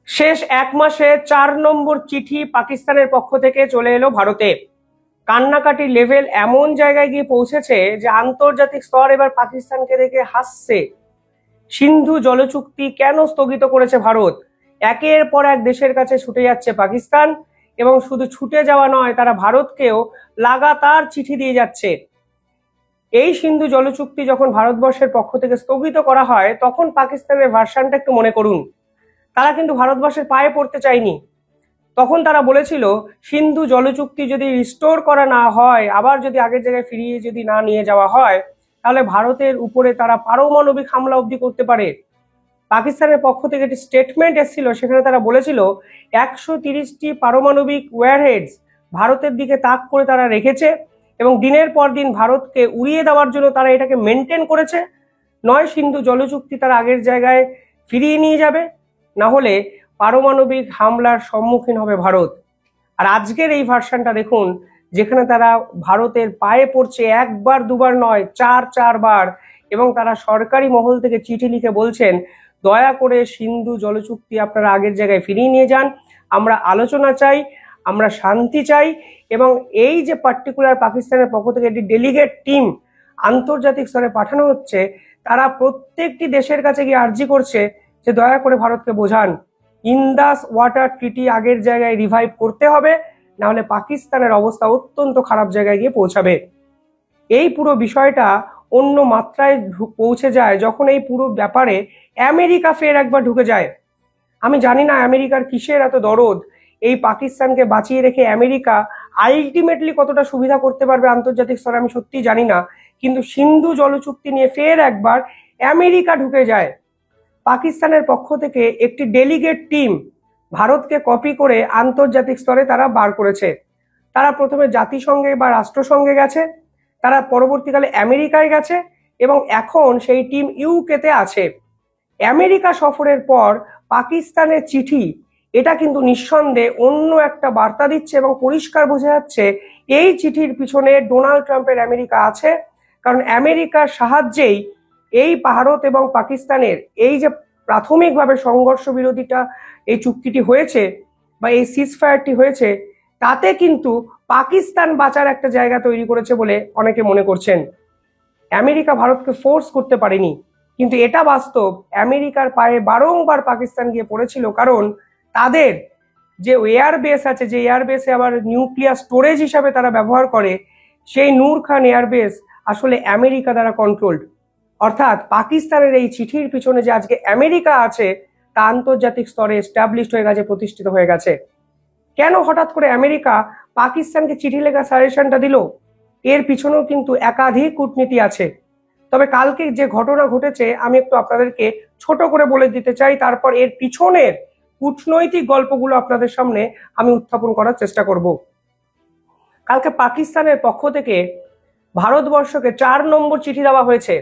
শেষ এক মাসে 4 নম্বর চিঠি পাকিস্তানের পক্ষ থেকে চলে এলো ভারতে। কান্নাকাটি লেভেল এমন জায়গায় গিয়ে পৌঁছেছে যে আন্তর্জাতিক স্তর এবার পাকিস্তানকে দেখে হাসছে। সিন্ধু জলচুক্তি কেন স্থগিত করেছে ভারত? একের পর এক দেশের কাছে ছুটে যাচ্ছে পাকিস্তান, এবং শুধু ছুটে যাওয়া নয়, তারা ভারতকেও লাগাতার চিঠি দিয়ে যাচ্ছে। এই সিন্ধু জলচুক্তি যখন ভারতবর্ষের পক্ষ থেকে স্থগিত করা হয়, তখন পাকিস্তানের ভার্সানটা একটু মনে করুন। তারা কিন্তু ভারতবর্ষের পায়ে পড়তে চায়নি। তখন তারা বলেছিল, সিন্ধু জলচুক্তি যদি রিস্টোর করা না হয়, আবার যদি আগের জায়গায় ফিরিয়ে যদি না নিয়ে যাওয়া হয়, তাহলে ভারতের উপরে তারা পারমাণবিক হামলা অবধি করতে পারে। পাকিস্তানের পক্ষ থেকে একটি স্টেটমেন্ট এসেছিল, সেখানে তারা বলেছিল 130টি পারমাণবিক ওয়ারহেডস ভারতের দিকে তাক করে তারা রেখেছে, এবং দিনের পর দিন ভারতকে উড়িয়ে দেওয়ার জন্য তারা এটাকে মেনটেন করেছে। নয় সিন্ধু জলচুক্তি তারা আগের জায়গায় ফিরিয়ে নিয়ে যাবে, না হলে পারমাণবিক হামলার সম্মুখীন হবে ভারত। আর আজকের এই ভার্সানটা দেখুন, যেখানে তারা ভারতের পায়ে পড়ছে, একবার দুবার নয়, চারবার, এবং তারা সরকারি মহল থেকে চিঠি লিখে বলছেন, দয়া করে সিন্ধু জলচুক্তি আপনারা আগের জায়গায় ফিরিয়ে নিয়ে যান, আমরা আলোচনা চাই, আমরা শান্তি চাই। এবং এই যে পার্টিকুলার পাকিস্তানের পক্ষ থেকে একটি ডেলিগেট টিম আন্তর্জাতিক স্তরে পাঠানো হচ্ছে, তারা প্রত্যেকটি দেশের কাছে গিয়ে আর্জি করছে যে দয়া করে ভারতকে বোঝান, ইন্দাস ওয়াটার ট্রিটি আগের জায়গায় রিভাইভ করতে হবে, না হলে পাকিস্তানের অবস্থা অত্যন্ত খারাপ জায়গায় গিয়ে পৌঁছাবে। এই পুরো বিষয়টা অন্য মাত্রায় পৌঁছে যায় যখন এই পুরো ব্যাপারে আমেরিকা ফের একবার ঢুকে যায়। আমি জানি না আমেরিকার কিসের এত দরদ। এই পাকিস্তানকে বাঁচিয়ে রেখে আমেরিকা আলটিমেটলি কতটা সুবিধা করতে পারবে আন্তর্জাতিক স্তরে আমি সত্যি জানি না, কিন্তু সিন্ধু জলচুক্তি নিয়ে ফের একবার আমেরিকা ঢুকে যায়। পাকিস্তানের পক্ষ থেকে একটি ডেলিগেট টিম ভারতকে কপি করে আন্তর্জাতিক স্তরে তারা বার করেছে। তারা প্রথমে জাতিসংঘে বা রাষ্ট্রসংঘে গেছে, তারা পরবর্তীকালে আমেরিকায় গেছে, এবং এখন সেই টিম ইউকেতে আছে। আমেরিকা সফরের পর পাকিস্তানের চিঠি, এটা কিন্তু নিঃসন্দেহে অন্য একটা বার্তা দিচ্ছে, এবং পরিষ্কার বোঝা যাচ্ছে এই চিঠির পিছনে ডোনাল্ড ট্রাম্পের আমেরিকা আছে। কারণ আমেরিকার সাহায্যেই এই ভারত এবং পাকিস্তানের এই যে প্রাথমিকভাবে সংঘর্ষ বিরোধীটা এই চুক্তিটি হয়েছে বা এই সিজফায়ারটি হয়েছে, তাতে কিন্তু পাকিস্তান বাঁচার একটা জায়গা তৈরি করেছে বলে অনেকে মনে করছেন। আমেরিকা ভারতকে ফোর্স করতে পারেনি, কিন্তু এটা বাস্তব, আমেরিকার পায়ে বারংবার পাকিস্তান গিয়ে পড়েছিল। কারণ তাদের যে এয়ারবেস আছে, যে এয়ারবেসে আবার নিউক্লিয়ার স্টোরেজ হিসাবে তারা ব্যবহার করে, সেই নূর খান এয়ারবেস আসলে আমেরিকা দ্বারা কন্ট্রোলড। অর্থাৎ পাকিস্তানের এই চিঠির পিছনে যে আজকে আমেরিকা আছে, তা আন্তর্জাতিক স্তরে এস্টাবলিশড হয়ে গেছে, প্রতিষ্ঠিত হয়ে গেছে। কেন হঠাৎ করে আমেরিকা পাকিস্তানকে চিঠি লেখা সাজেশনটা দিল? এর পিছনেও কিন্তু একাধিক কূটনীতি আছে। তবে কালকে যে ঘটনা ঘটেছে আমি একটু আপনাদেরকে ছোট করে বলে দিতে চাই, তারপর এর পিছনের কূটনৈতিক গল্পগুলো আপনাদের সামনে আমি উত্থাপন করার চেষ্টা করব। কালকে পাকিস্তানের পক্ষ থেকে ভারতবর্ষকে 4 নম্বর চিঠি দেওয়া হয়েছে,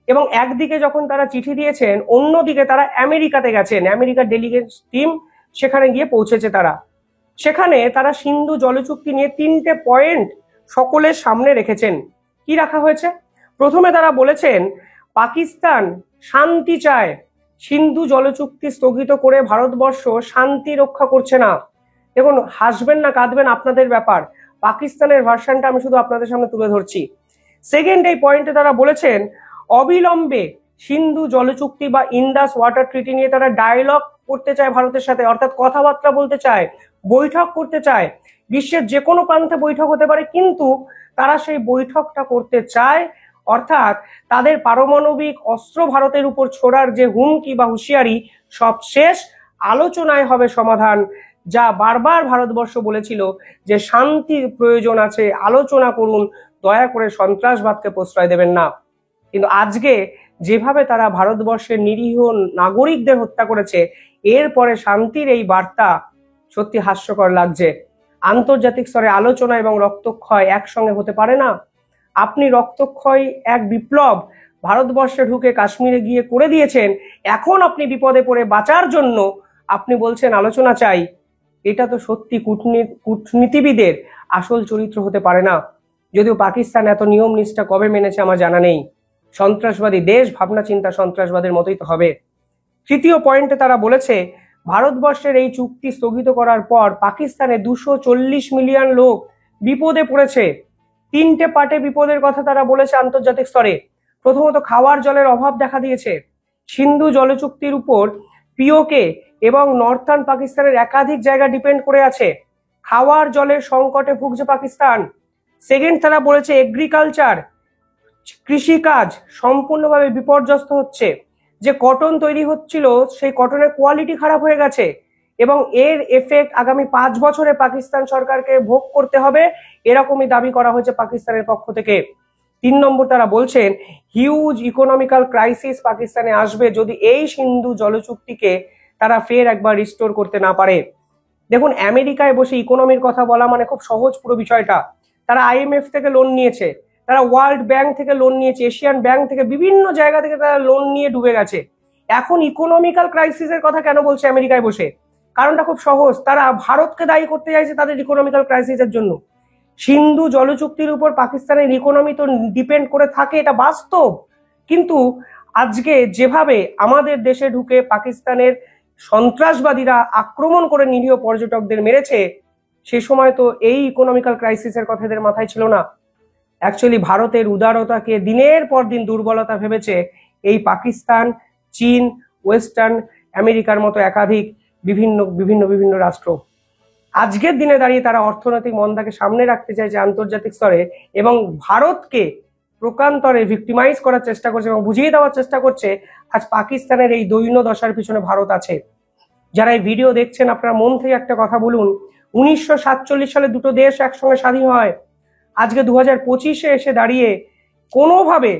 এবং একদিকে যখন তারা চিঠি দিয়েছেন, অন্যদিকে তারা আমেরিকাতে গেছেন। আমেরিকার ডেলিগেট টিম সেখানে গিয়ে পৌঁছেছে। সেখানে তারা সিন্ধু জলচুক্তি নিয়ে 3টে পয়েন্ট সকলের সামনে রেখেছেন। কি রাখা হয়েছে? প্রথমে তারা বলেছেন, পাকিস্তান শান্তি চায়, সিন্ধু জলচুক্তি স্থগিত করে ভারতবর্ষ শান্তি রক্ষা করছে না। দেখুন, হাসবেন না কাঁদবেন আপনাদের ব্যাপার, পাকিস্তানের ভার্সানটা আমি শুধু আপনাদের সামনে তুলে ধরছি। সেকেন্ড এই পয়েন্টে তারা বলেছেন, অবিলম্বে সিন্ধু জলচুক্তি বা ইন্দাস ওয়াটার ট্রিটি নিয়ে তারা ডায়ালগ করতে চায় ভারতের সাথে, অর্থাৎ কথাবার্তা বলতে চায়, বৈঠক করতে চায়। বিশ্বের যে কোনো প্রান্তে বৈঠক হতে পারে, কিন্তু তারা সেই বৈঠকটা করতে চায়। অর্থাৎ তাদের পারমাণবিক অস্ত্র ভারতের উপর ছোড়ার যে হুমকি বা হুঁশিয়ারি, সব শেষ, আলোচনায় হবে সমাধান। যা বারবার ভারতবর্ষ বলেছিল যে শান্তির প্রয়োজন আছে, আলোচনা করুন, দয়া করে সন্ত্রাসবাদকে প্রশ্রয় দেবেন না। কিন্তু আজকে যেভাবে তারা ভারতবর্ষের নিরীহ নাগরিকদের হত্যা করেছে, এরপরে শান্তির এই বার্তা সত্যি হাস্যকর লাগছে। আন্তর্জাতিক স্তরে আলোচনা এবং রক্তক্ষয় একসঙ্গে হতে পারে না। আপনি রক্তক্ষয় এক বিপ্লব ভারতবর্ষে ঢুকে কাশ্মীরে গিয়ে করে দিয়েছেন, এখন আপনি বিপদে পড়ে বাঁচার জন্য আপনি বলছেন আলোচনা চাই। এটা তো সত্যি কূটনীতিবিদের আসল চরিত্র হতে পারে না। যদিও পাকিস্তান এত নিয়ম নিষ্ঠা কবে মেনেছে আমার জানা নেই। সন্ত্রাসবাদী দেশ, ভাবনা চিন্তা সন্ত্রাসবাদের মতোই তো হবে। তৃতীয় পয়েন্টে তারা বলেছে, ভারতবর্ষের এই চুক্তি স্থগিত করার পর পাকিস্তানে 240 মিলিয়ন লোক বিপদে পড়েছে। 3টে পার্টে বিপদের কথা তারা বলেছে আন্তর্জাতিক স্তরে। প্রথমত, খাওয়ার জলের অভাব দেখা দিয়েছে। সিন্ধু জল চুক্তির উপর পিওকে এবং নর্থার্ন পাকিস্তানের একাধিক জায়গা ডিপেন্ড করে আছে। খাওয়ার জলের সংকটে ভুগছে পাকিস্তান। সেকেন্ড, তারা বলেছে এগ্রিকালচার, কৃষিকাজ সম্পূর্ণভাবে বিপর্যস্ত হচ্ছে। যে কটন তৈরি হচ্ছিল সেই কটনের কোয়ালিটি খারাপ হয়ে গেছে এবং এর এফেক্ট আগামী 5 বছরে পাকিস্তান সরকারকে ভোগ করতে হবে, এরকমই দাবি করা হয়েছে পাকিস্তানের পক্ষ থেকে। 3 নম্বর, তারা বলছেন হিউজ ইকোনমিক্যাল ক্রাইসিস পাকিস্তানে আসবে যদি এই সিন্ধু জল চুক্তিকে তারা ফের একবার রিস্টোর করতে না পারে। দেখুন, আমেরিকায় বসে ইকোনমির কথা বলা মানে খুব সহজ পুরো বিষয়টা। তারা IMF থেকে লোন নিয়েছে, তারা ওয়ার্ল্ড ব্যাংক থেকে লোন নিয়েছে, এশিয়ান ব্যাংক থেকে, বিভিন্ন জায়গা থেকে তারা লোন নিয়ে ডুবে গেছে। এখন ইকোনমিক্যাল ক্রাইসিসের কথা কেন বলছে আমেরিকায় বসে? কারণটা খুব সহজ, তারা ভারতকে দায়ী করতে চাইছে তাদের ইকোনমিক্যাল ক্রাইসিসের জন্য। সিন্ধু জল চুক্তির উপর পাকিস্তানের ইকোনমি তো ডিপেন্ড করে থাকে, এটা বাস্তব। কিন্তু আজকে যেভাবে আমাদের দেশে ঢুকে পাকিস্তানের সন্ত্রাসবাদীরা আক্রমণ করে নিরীহ পর্যটকদের মেরেছে, সে সময় তো এই ইকোনমিক্যাল ক্রাইসিসের কথা এদের মাথায় ছিল না। অ্যাকচুয়ালি ভারতের উদারতাকে দিনের পর দিন দুর্বলতা ভেবেছে এই পাকিস্তান, চীন, ওয়েস্টার্ন আমেরিকার মতো একাধিক বিভিন্ন বিভিন্ন বিভিন্ন রাষ্ট্র। আজকের দিনে দাঁড়িয়ে তারা অর্থনৈতিক মন্দাকে সামনে রাখতে চাইছে আন্তর্জাতিক স্তরে এবং ভারতকে প্রকান্তরে ভিক্টিমাইজ করার চেষ্টা করছে এবং বুঝিয়ে দেওয়ার চেষ্টা করছে আজ পাকিস্তানের এই দৈন্য দশার পিছনে ভারত আছে। যারা এই ভিডিও দেখছেন, আপনারা মন থেকে একটা কথা বলুন, 1947 সালে দুটো দেশ একসঙ্গে স্বাধীন হয়। আজকে 2025-এ এসে দাঁড়িয়ে কোনোভাবে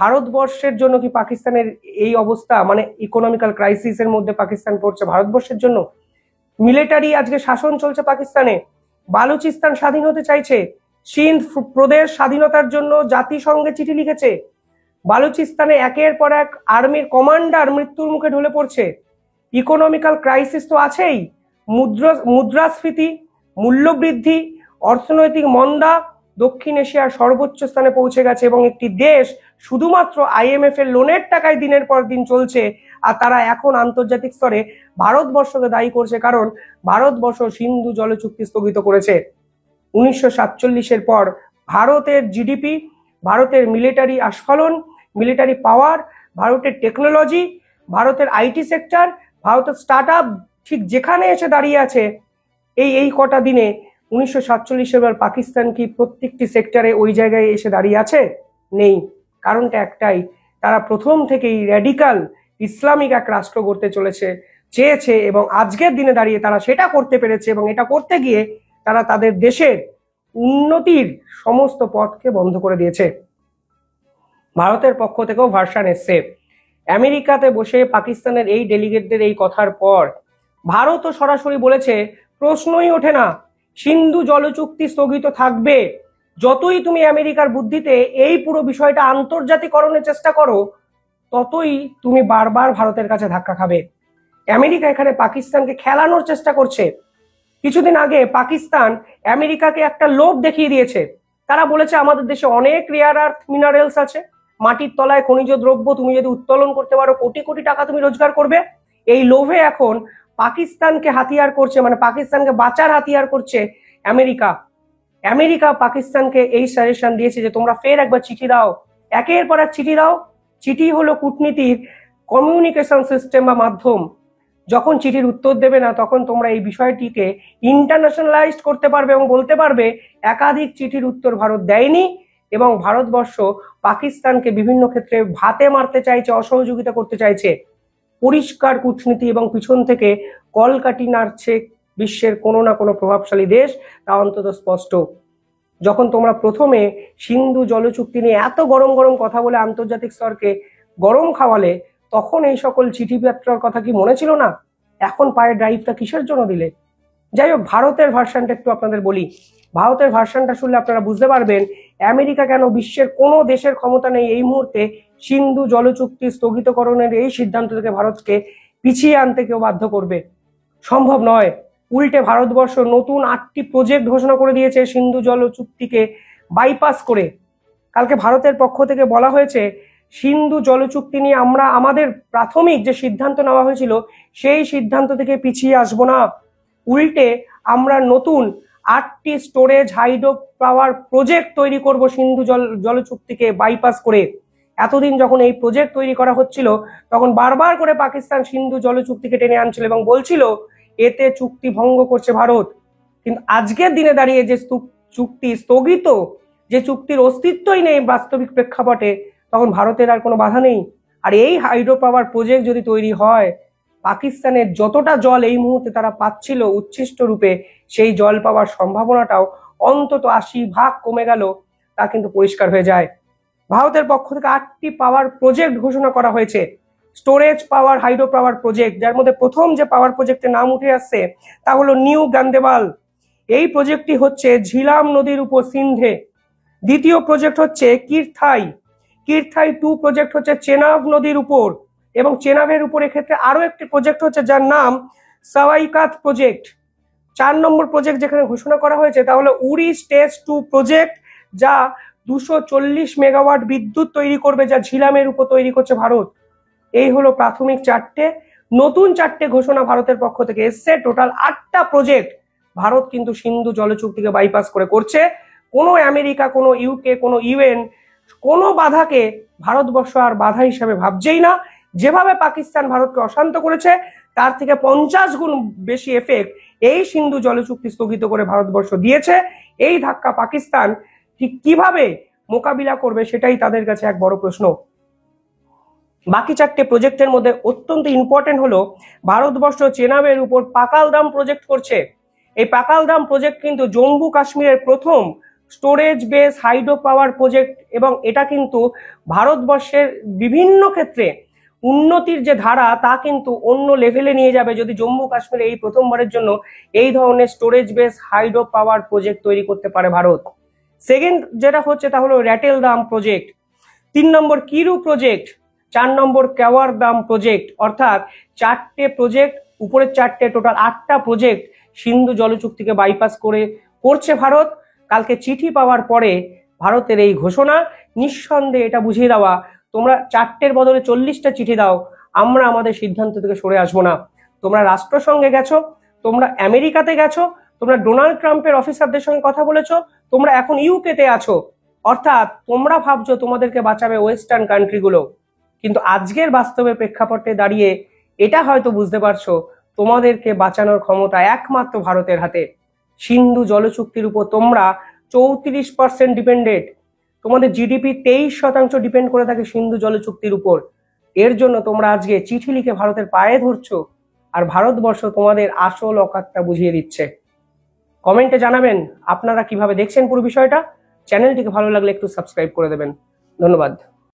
ভারতবর্ষের জন্য কি পাকিস্তানের এই অবস্থা, মানে ইকোনমিক্যাল ক্রাইসিসের মধ্যে পাকিস্তান পড়ছে ভারতবর্ষের জন্য? মিলিটারি আজকে শাসন চলছে পাকিস্তানে, বালুচিস্তান স্বাধীন হতে চাইছে, সিন্ধ প্রদেশ স্বাধীনতার জন্য জাতিসংঘে চিঠি লিখেছে, বালুচিস্তানে একের পর এক আর্মির কমান্ডার মৃত্যুর মুখে ঢলে পড়ছে। ইকোনমিক্যাল ক্রাইসিস তো আছেই, মুদ্রাস্ফীতি, মূল্যবৃদ্ধি, অর্থনৈতিক মন্দা দক্ষিণ এশিয়ার সর্বোচ্চ স্থানে পৌঁছে গেছে এবং একটি দেশ শুধুমাত্র IMF এর লোনের টাকায় দিনের পর দিন চলছে। আর তারা এখন আন্তর্জাতিক স্তরে ভারতবর্ষকে দায়ী করছে কারণ ভারতবর্ষ সিন্ধু জল চুক্তি স্থগিত করেছে। 1947-এর পর ভারতের জিডিপি, ভারতের মিলিটারি আস্ফালন, মিলিটারি পাওয়ার, ভারতের টেকনোলজি, ভারতের IT সেক্টর, ভারতের স্টার্ট আপ ঠিক যেখানে এসে দাঁড়িয়ে আছে এই কটা দিনে 1947-এর পর পাকিস্তান কি প্রত্যেকটি সেক্টরে ওই জায়গায় এসে দাঁড়িয়ে আছে? নেই। কারণটা একটাই, তারা প্রথম থেকেই র্যাডিক্যাল ইসলামিক এক রাষ্ট্র গড়তে চেয়েছে এবং আজকের দিনে দাঁড়িয়ে তারা সেটা করতে পেরেছে এবং এটা করতে গিয়ে তারা তাদের দেশের উন্নতির সমস্ত পথকে বন্ধ করে দিয়েছে। ভারতের পক্ষ থেকেও ভার্সন এসছে। আমেরিকাতে বসে পাকিস্তানের এই ডেলিগেটদের এই কথার পর ভারতও সরাসরি বলেছে প্রশ্নই ওঠে না, সিন্ধু জল চুক্তি স্থগিত থাকবে। যতই তুমি আমেরিকার বুদ্ধিতে এই পুরো বিষয়টা আন্তর্জাতিকরণের চেষ্টা করো, ততই তুমি বারবার ভারতের কাছে ধাক্কা খাবে। আমেরিকা এখানে পাকিস্তানকে খেলানোর চেষ্টা করছে। কিছুদিন আগে পাকিস্তান আমেরিকাকে একটা লোভ দেখিয়ে দিয়েছে। তারা বলেছে আমাদের দেশে অনেক রেয়ার আর্থ মিনারেলস আছে, মাটির তলায় খনিজ দ্রব্য তুমি যদি উত্তোলন করতে পারো কোটি কোটি টাকা তুমি রোজগার করবে। এই লোভে এখন পাকিস্তানকে হাতিয়ার করছে, মানে পাকিস্তানকে বাঁচার হাতিয়ার করছে আমেরিকা পাকিস্তানকে এই সাজেশন দিয়েছে যে তোমরা ফের একবার চিঠি দাও, একের পর এক চিঠি দাও। চিঠি হলো কূটনীতির কমিউনিকেশন সিস্টেম বা মাধ্যম। যখন চিঠির উত্তর দেবে না তখন তোমরা এই বিষয়টিকে ইন্টারন্যাশনালাইজড করতে পারবে এবং বলতে পারবে একাধিক চিঠির উত্তর ভারত দেয়নি এবং ভারতবর্ষ পাকিস্তানকে বিভিন্ন ক্ষেত্রে ভাতে মারতে চাইছে, অসহযোগিতা করতে চাইছে। পরিষ্কার কূটনীতি এবং পিছন থেকে কলকাঠি নাড়ছে বিশ্বের কোনো না কোনো প্রভাবশালী দেশ, তা অন্তত স্পষ্ট। যখন তোমরা প্রথমে সিন্ধু জল চুক্তি নিয়ে এত গরম গরম কথা বলে আন্তর্জাতিক স্তরকে গরম খাওয়ালে, তখন এই সকল চিঠিপত্রের কথা কি মনে ছিল না? এখন পায়ের ড্রাইভটা কিসের জন্য দিলে? যাই হোক, ভারতের ভার্সনটা একটু আপনাদের বলি। ভারতের ভার্সনটা শুনলে আপনারা বুঝতে পারবেন আমেরিকা কেন বিশ্বের কোনো দেশের ক্ষমতা নেই এই মুহূর্তে সিন্ধু জল চুক্তি স্থগিতকরণের এই সিদ্ধান্ত থেকে ভারতকে পিছিয়ে আনতে কেউ বাধ্য করবে। সম্ভব নয়। উল্টে ভারতবর্ষ নতুন 8টি প্রজেক্ট ঘোষণা করে দিয়েছে সিন্ধু জল চুক্তিকে বাইপাস করে। কালকে ভারতের পক্ষ থেকে বলা হয়েছে সিন্ধু জল চুক্তি নিয়ে আমরা আমাদের প্রাথমিক যে সিদ্ধান্ত নেওয়া হয়েছিল সেই সিদ্ধান্ত থেকে পিছিয়ে আসবো না, উল্টে আমরা নতুন 8টি স্টোরেজ হাইড্রো পাওয়ার প্রজেক্ট তৈরি করব সিন্ধু জল চুক্তিকে বাইপাস করে। এতদিন যখন এই প্রজেক্ট তৈরি করা হচ্ছিল তখন বারবার করে পাকিস্তান সিন্ধু জল চুক্তিকে টেনে আনছিল এবং বলছিল এতে চুক্তি ভঙ্গ করছে ভারত। কিন্তু আজকের দিনে দাঁড়িয়ে যে চুক্তি স্থগিত, যে চুক্তির অস্তিত্বই নেই বাস্তবিক প্রেক্ষাপটে, তখন ভারতের আর কোনো বাধা নেই। আর এই হাইড্রো পাওয়ার প্রজেক্ট যদি তৈরি হয়, পাকিস্তানের যতটা জল এই মুহূর্তে তারা পাচ্ছিল উচ্ছিষ্ট রূপে, সেই জল পাওয়ার সম্ভাবনাটাও অন্তত 80% কমে গেল, তা কিন্তু পরিষ্কার হয়ে যায়। ভারতের পক্ষ থেকে 8টি পাওয়ার প্রজেক্ট ঘোষণা করা হয়েছে, স্টোরেজ পাওয়ার হাইড্রো পাওয়ার প্রজেক্ট, যার মধ্যে প্রথম যে পাওয়ার প্রজেক্টের নাম উঠে আসছে তা হলো নিউ গান্দেবাল। এই প্রজেক্টটি হচ্ছে ঝিলাম নদীর উপর সিন্ধে। দ্বিতীয় প্রজেক্ট হচ্ছে কিরথাই 2 প্রজেক্ট হচ্ছে চেনাব নদীর উপর, এবং চেনাবের উপর এক্ষেত্রে আরো একটি প্রজেক্ট হচ্ছে যার নাম সাওয়াইকাত প্রজেক্ট। 4 নম্বর প্রজেক্ট যেখানে ঘোষণা করা হয়েছে তা হলো উড়ি স্টেজ 2 প্রজেক্ট, যা 240 মেগাওয়াট বিদ্যুৎ তৈরি করবে, যা ঝিলামের উপর তৈরি করছে ভারত। এই হলো প্রাথমিক 4টে। নতুন 4টে ঘোষণা ভারতের পক্ষ থেকে এসছে। টোটাল 8টা প্রজেক্ট ভারত কিন্তু সিন্ধু জল চুক্তিকে বাইপাস করে করছে। কোনো আমেরিকা, কোনো ইউকে, কোনো ইউএন কোনো বাধাকে ভারতবর্ষ আর বাধা হিসাবে ভাবছেই না। যেভাবে পাকিস্তান ভারতকে অশান্ত করেছে তার থেকে 50 গুণ বেশি এফেক্ট এই সিন্ধু জল চুক্তি স্থগিত করে ভারতবর্ষ দিয়েছে। এই ধাক্কা পাকিস্তান ঠিক কিভাবে মোকাবিলা করবে সেটাই তাদের কাছে এক বড় প্রশ্ন। বাকি 4টে প্রজেক্টের মধ্যে অত্যন্ত ইম্পর্টেন্ট হলো ভারতবর্ষ চেনাবের উপর পাকালদাম প্রজেক্ট করছে। এই পাকালদাম প্রজেক্ট কিন্তু জম্মু কাশ্মীরের প্রথম storage base hydro power project, এবং এটা কিন্তু ভারতবর্ষের বিভিন্ন ক্ষেত্রে উন্নতির যে ধারা তা কিন্তু অন্য লেভেলে নিয়ে যাবে যদি জম্মু কাশ্মীরে এই প্রথমবারের জন্য এই ধরনের storage base hydro power project তৈরি করতে পারে ভারত। সেকেন্ড যেটা হচ্ছে তা হলো র্যাটেলদাম প্রজেক্ট, 3 নম্বর কিরু প্রজেক্ট, 4 নম্বর কেওয়ার দাম প্রজেক্ট। অর্থাৎ 4টে প্রজেক্ট, উপরের 4টে, টোটাল 8টা প্রজেক্ট সিন্ধু জল চুক্তিকে বাইপাস করে করছে ভারত। কালকে চিঠি পাওয়ার পরে ভারতের এই ঘোষণা নিঃসন্দেহে এটা বুঝিয়ে দেওয়া, তোমরা 4টের বদলে 40টা চিঠি দাও, আমরা আমাদের সিদ্ধান্ত থেকে সরে আসবো না। তোমরা রাষ্ট্রসংঘে গেছো, তোমরা আমেরিকাতে গেছো, তোমরা ডোনাল্ড ট্রাম্পের অফিসারদের সঙ্গে কথা বলেছো, তোমরা এখন ইউকেতে আছো। অর্থাৎ তোমরা ভাবছো তোমাদেরকে বাঁচাবে ওয়েস্টার্ন কান্ট্রিগুলো, কিন্তু আজকের বাস্তবে প্রেক্ষাপটে দাঁড়িয়ে এটা হয়তো বুঝতে পারছো তোমাদেরকে বাঁচানোর ক্ষমতা একমাত্র ভারতের হাতে। সিন্ধু জল চুক্তির উপর তোমরা 34% ডিপেন্ডেন্ট, তোমাদের জিডিপি 23% ডিপেন্ড করে থাকে সিন্ধু জল চুক্তির উপর। এর জন্য তোমরা আজকে চিঠি লিখে ভারতের পায়ে ধরছো, আর ভারতবর্ষ তোমাদের আসল অকাতটা বুঝিয়ে দিচ্ছে। কমেন্টে জানাবেন আপনারা কিভাবে দেখছেন পুরো বিষয়টা। চ্যানেলটিকে ভালো লাগলে একটু সাবস্ক্রাইব করে দেবেন। ধন্যবাদ।